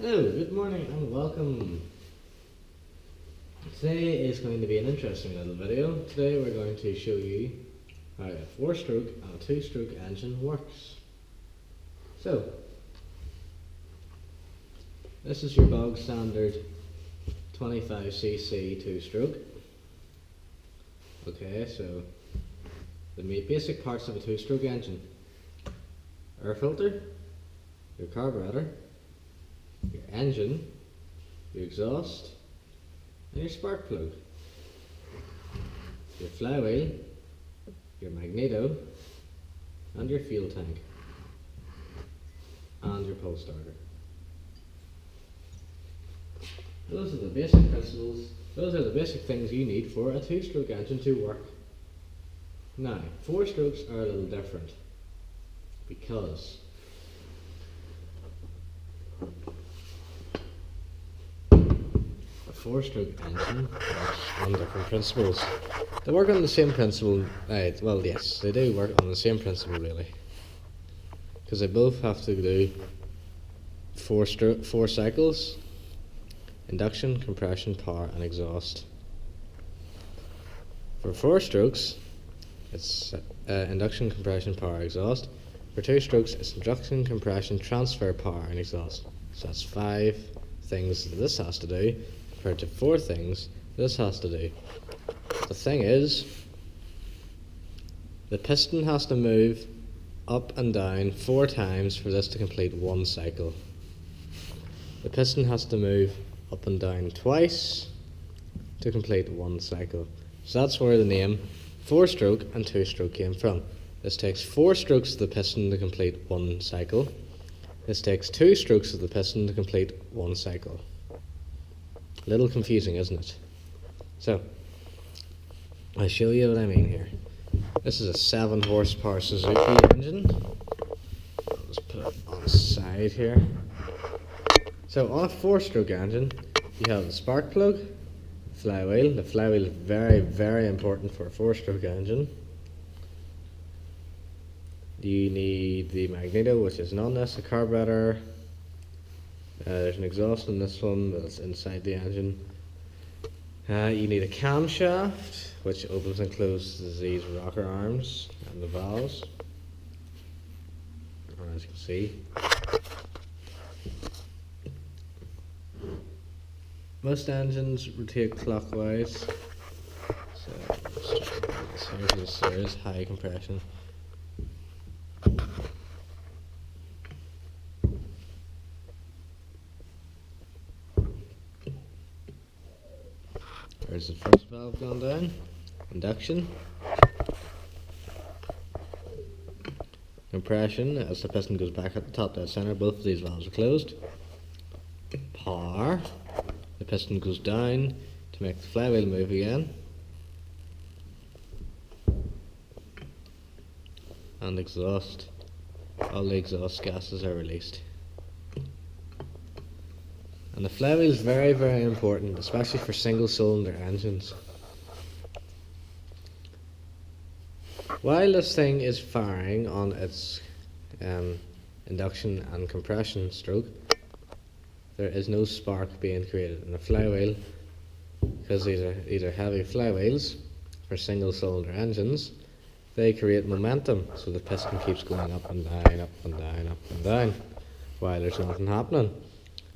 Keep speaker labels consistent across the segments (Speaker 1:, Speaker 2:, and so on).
Speaker 1: Hello, good morning and welcome. Today is going to be an interesting little video. Today we're going to show you how a 4-stroke and a 2-stroke engine works. So, this is your bog standard 25cc 2-stroke. Okay, so the basic parts of a 2-stroke engine: air filter, your carburetor, your engine, your exhaust, and your spark plug, your flywheel, your magneto, and your fuel tank, and your pole starter. Those are the basic principles, those are the basic things you need for a 2-stroke engine to work. Now, 4 strokes are a little different because a 4-stroke engine works on different principles. They work on the same principle, well yes, they do work on the same principle really, because they both have to do 4 cycles: induction, compression, power and exhaust. For 4 strokes it's induction, compression, power, exhaust. For 2 strokes it's induction, compression, transfer, power and exhaust. So that's 5 things that this has to do compared to 4 things this has to do. The thing is, the piston has to move up and down 4 times for this to complete 1 cycle. The piston has to move up and down twice to complete 1 cycle. So that's where the name 4-stroke and 2-stroke came from. This takes 4 strokes of the piston to complete 1 cycle. This takes 2 strokes of the piston to complete 1 cycle. A little confusing, isn't it? So, I'll show you what I mean here. This is a 7 horsepower Suzuki engine. I'll just put it on the side here. So on a 4-stroke engine, you have the spark plug, flywheel. The flywheel is very, very important for a 4-stroke engine. You need the magneto, which is on this, a carburetor. There's an exhaust on this one that's inside the engine. You need a camshaft, which opens and closes these rocker arms and the valves, as you can see. Most engines rotate clockwise, so there is high compression. There's the first valve going down, induction. Compression, as the piston goes back at the top dead center, both of these valves are closed. Power, the piston goes down to make the flywheel move again. And exhaust, all the exhaust gases are released. And the flywheel is very, very important, especially for single cylinder engines. While this thing is firing on its induction and compression stroke, there is no spark being created in the flywheel, because these are heavy flywheels for single cylinder engines. They create momentum, so the piston keeps going up and down, up and down, up and down, while there's nothing happening.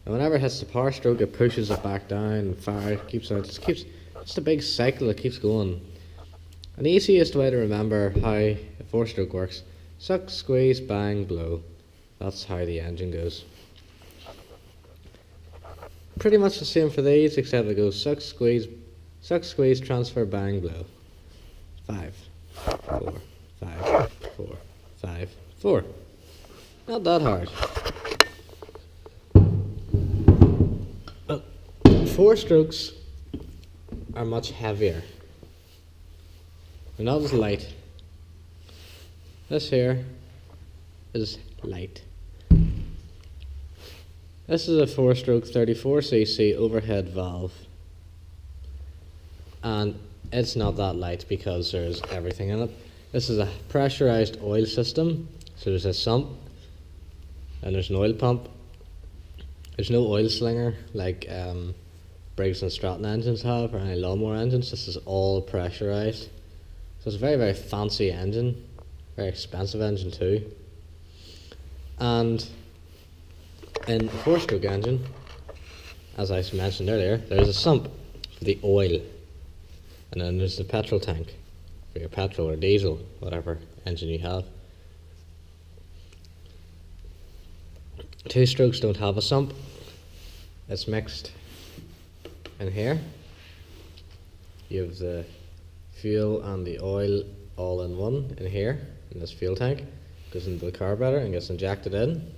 Speaker 1: And whenever it hits the power stroke, it pushes it back down and fire keeps out. It's a big cycle that keeps going. And the easiest way to remember how a 4-stroke works: suck, squeeze, bang, blow. That's how the engine goes. Pretty much the same for these, except it goes suck, squeeze, transfer, bang, blow. 5, 4, 5, 4, 5, 4. Not that hard. 4 strokes are much heavier. They're not as light. This here is light. This is a 4-stroke 34cc overhead valve, and it's not that light because there's everything in it. This is a pressurized oil system, so there's a sump and there's an oil pump, There's no oil slinger like Briggs and Stratton engines have, or any lawnmower engines. This is all pressurized. So it's a very, very fancy engine, very expensive engine too. And in a 4-stroke engine, as I mentioned earlier, there's a sump for the oil, and then there's the petrol tank for your petrol or diesel, whatever engine you have. 2-strokes don't have a sump. It's mixed in here. You have the fuel and the oil all in one in here, in this fuel tank. Goes into the carburetor and gets injected in.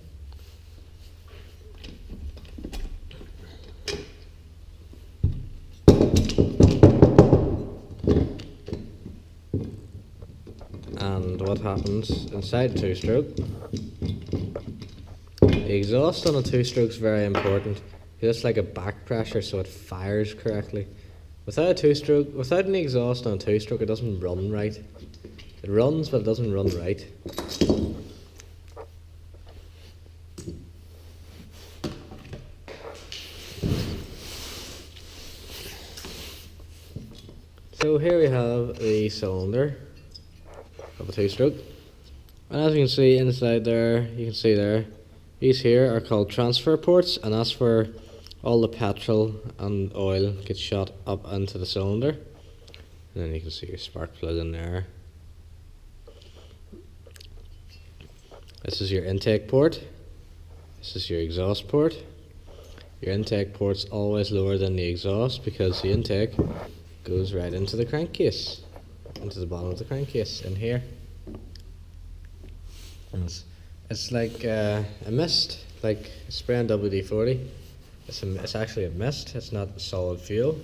Speaker 1: And what happens inside the 2-stroke? The exhaust on a 2-stroke is very important. It's like a back pressure, so it fires correctly. Without a 2-stroke, without any exhaust on a 2-stroke, it doesn't run right. It runs, but it doesn't run right. So here we have the cylinder of a 2-stroke, and as you can see inside there, you can see there, these here are called transfer ports, and that's where all the petrol and oil gets shot up into the cylinder. And then you can see your spark plug in there. This is your intake port. This is your exhaust port. Your intake port's always lower than the exhaust because the intake goes right into the crankcase, into the bottom of the crankcase in here. And it's like a mist, like spraying WD-40. It's actually a mist. It's not solid fuel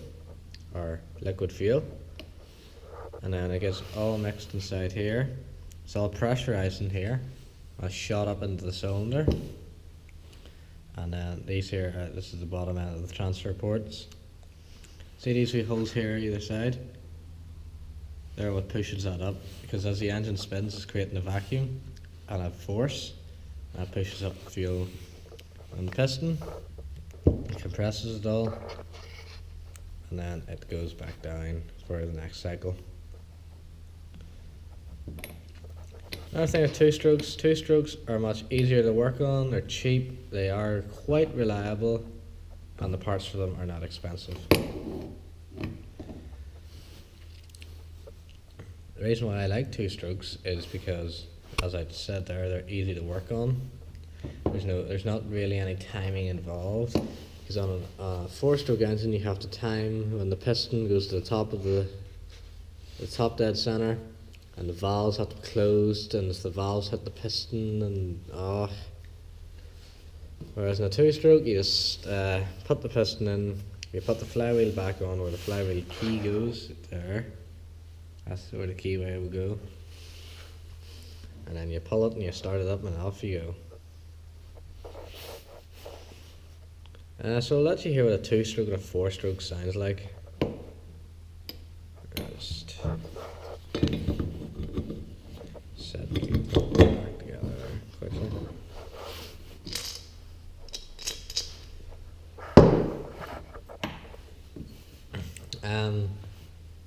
Speaker 1: or liquid fuel. And then it gets all mixed inside here. It's all pressurized in here. It's shot up into the cylinder. And then these here, this is the bottom end of the transfer ports. See these wee holes here either side? They're what pushes that up, because as the engine spins, it's creating a vacuum and a force, and that pushes up fuel on the piston, it compresses it all, and then it goes back down for the next cycle. Another thing with 2-strokes, 2-strokes are much easier to work on, they're cheap, they are quite reliable, and the parts for them are not expensive. The reason why I like 2-strokes is because, as I said there, they're easy to work on. There's not really any timing involved, because on a 4-stroke engine you have to time when the piston goes to the top of the top dead center, and the valves have to be closed, and as the valves hit the piston, and whereas in a 2-stroke you just put the piston in, you put the flywheel back on where the flywheel key goes there. That's where the keyway will go, and then you pull it and you start it up and off you go. So I'll let you hear what a 2-stroke and a 4-stroke sounds like. Just set it back together quickly.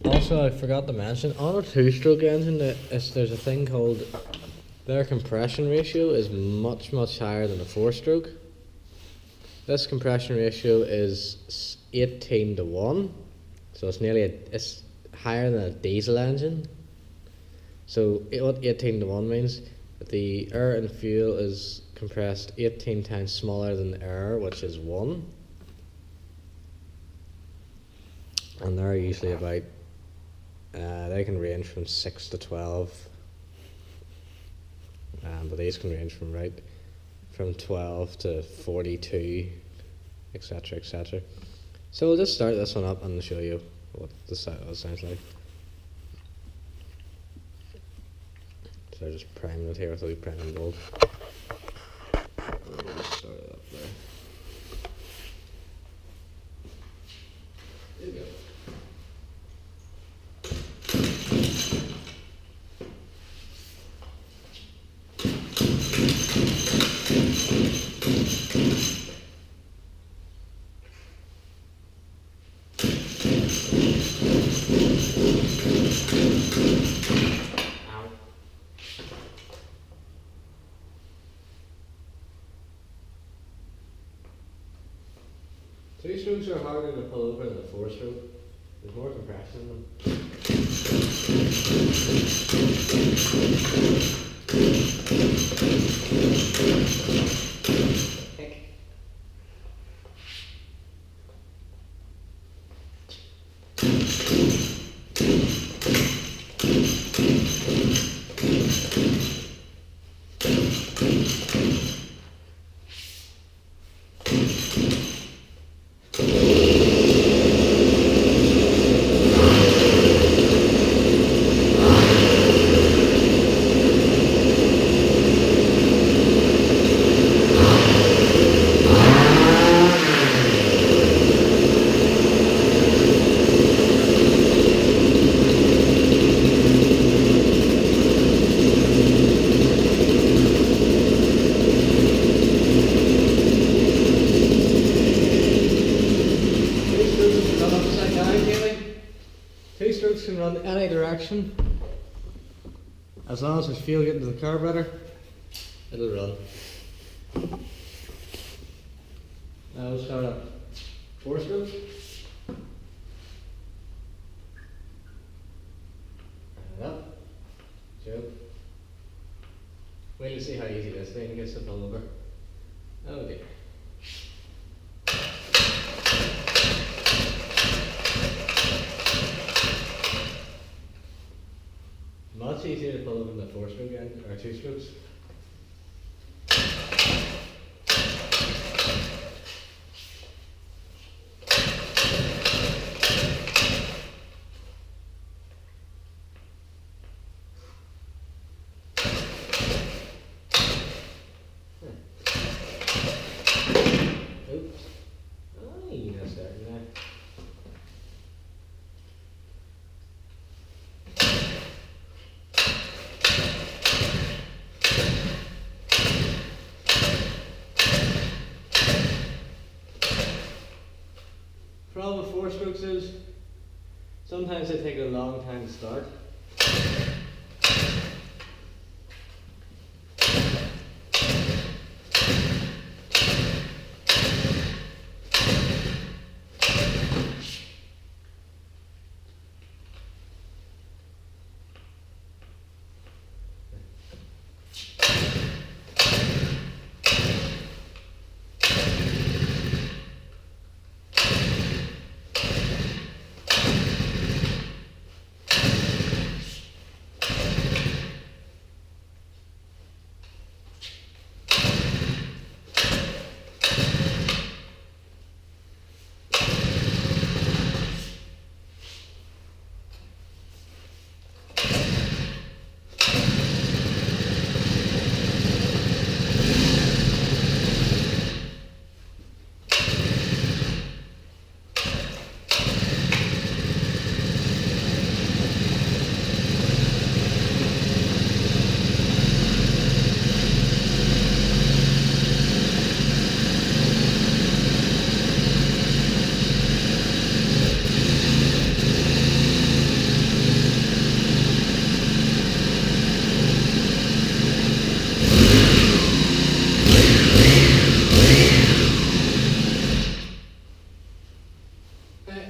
Speaker 1: Also, I forgot to mention, on a 2-stroke engine, there's a thing called, their compression ratio is much, much higher than a 4-stroke. This compression ratio is 18:1, so it's higher than a diesel engine. So what 18:1 means, that the air and fuel is compressed 18 times smaller than the air, which is 1. And they're usually about, they can range from 6 to 12, but these can range from 12 to 42, etc, etc. So we'll just start this one up and show you what it sounds like. So I just primed it here with a wee priming bolt. We'll just start it up there. There you go. Two strokes are harder to pull over than a four stroke. There's more compression in them. Kick. Two strokes can run any direction. As long as there's fuel getting to the carburetor, it'll run. Now we'll start up four strokes. And up. Two. Wait to see how easy this thing gets to pull over. Oh dear. Much easier to pull over than the four stroke end, or two strokes. Oops. Oh, you missed that, there. Problem with four strokes is sometimes they take a long time to start.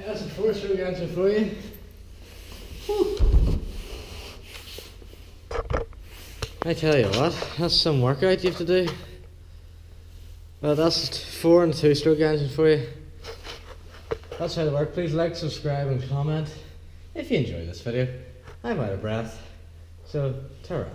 Speaker 1: That's a four stroke answer for you. Whew. I tell you what, that's some workout you have to do. Well, that's four and two stroke engine for you. That's how it works. Please like, subscribe and comment if you enjoy this video. I'm out of breath, so ta-ra.